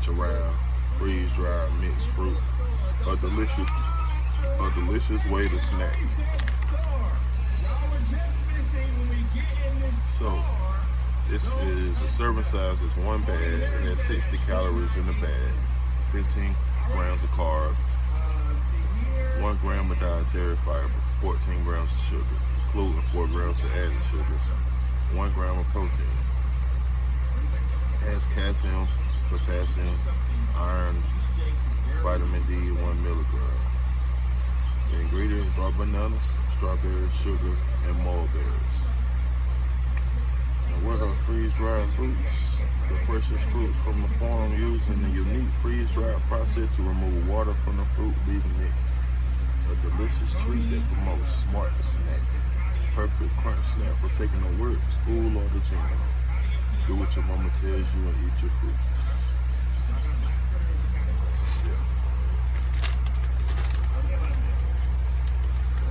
natural, freeze-dried mixed fruit. A delicious way to snack. So, this is the serving size is one bag. It has 60 calories in the bag, 15 grams of carbs, 1 gram of dietary fiber, 14 grams of sugar, including 4 grams of added sugars, 1 gram of protein. It has calcium, potassium, iron, vitamin D, 1 milligram. The ingredients are bananas, strawberries, sugar, and mulberries. And what are freeze-dried fruits? The freshest fruits from the farm using the unique freeze-dried process to remove water from the fruit, leaving it a delicious treat that promotes smart snacking. Perfect crunch snack for taking to work, school, or the gym. Do what your mama tells you and eat your fruits.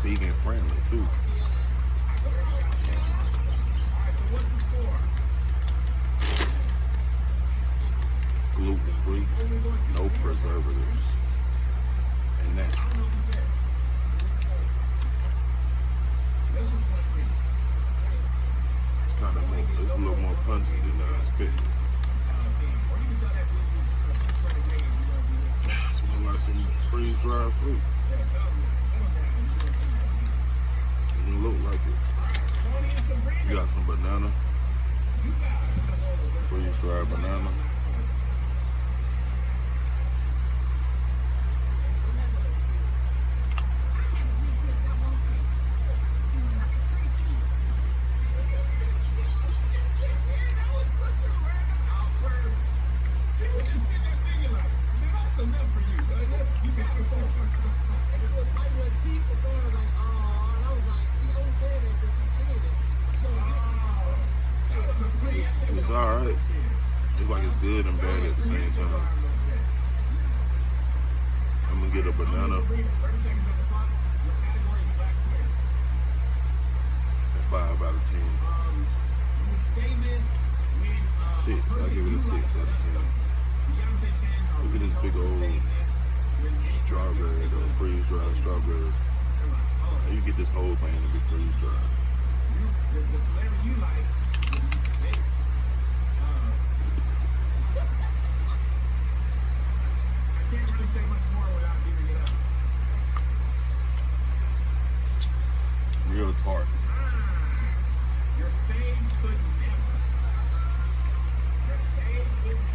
Vegan friendly too. Gluten free, no preservatives, and natural. It's a little more pungent than I expected. It smells like some freeze-dried fruit. It look like it. You got some banana, freeze-dried banana. It's alright. It's like it's good and bad at the same time. I'm gonna get a banana at 5 out of 10. 6. I'll give it a 6 out of 10. Look at this big old strawberry, though, freeze-dried strawberry. How you get this whole thing to be freeze-dried? Real tart.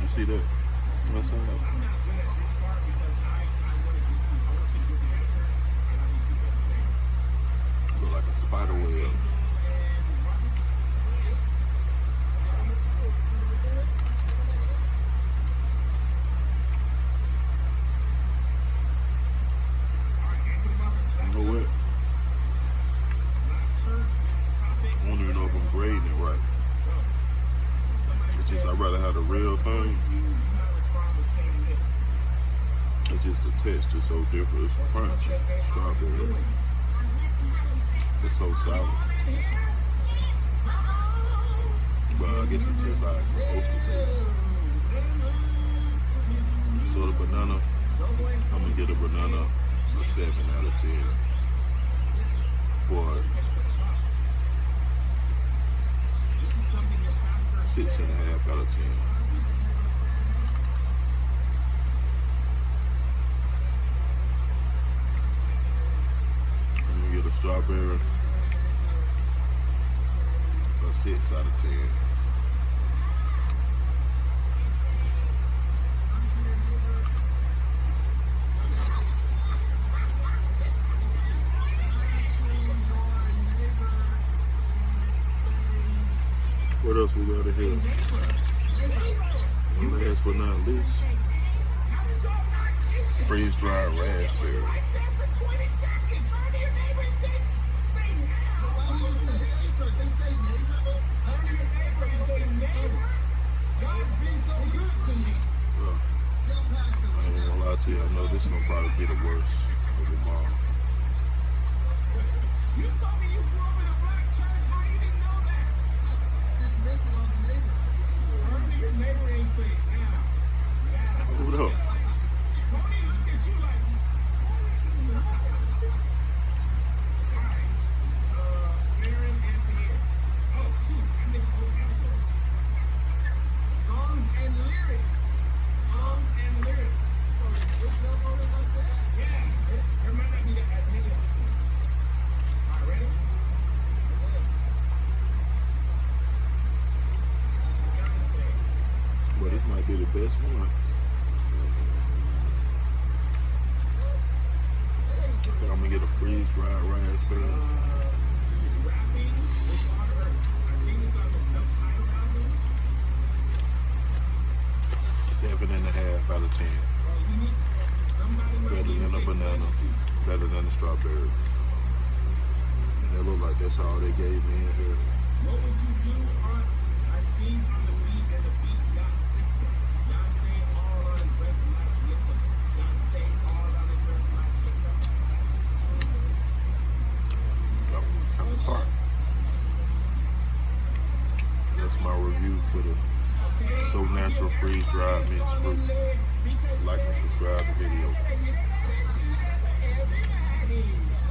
You see that? What's that? Look like a spider web. You know what? I don't even know if I'm grading it right. It's just I'd rather have the real thing. It's just the texture so different. It's crunchy, strawberry. It's so sour. But I guess it tastes like it's supposed to taste. So the banana, I'm gonna get a banana a 7 out of 10 for 6.5 out of 10. I'm gonna get a strawberry a 6 out of 10. What else we got here? Last but not least, freeze-dried raspberry. I ain't gonna lie to you, I know this is gonna probably be the worst of them all. You told me you grew up in a black church. How you didn't know that? Just missed it on the neighbor. Your neighbor ain't saying now. best one. Then I'm gonna get a freeze-dried raspberry. 7.5 out of 10. Better than a banana, better than a strawberry. And it look like that's all they gave me in here. What would you do on I seen on the beat and the beat got sick. Beyonce all on his breath like liquor. Beyonce all on his breath like liquor. That one's kind of tart. That's my review for the So Natural freeze-dried mixed fruit. Like and subscribe to the video.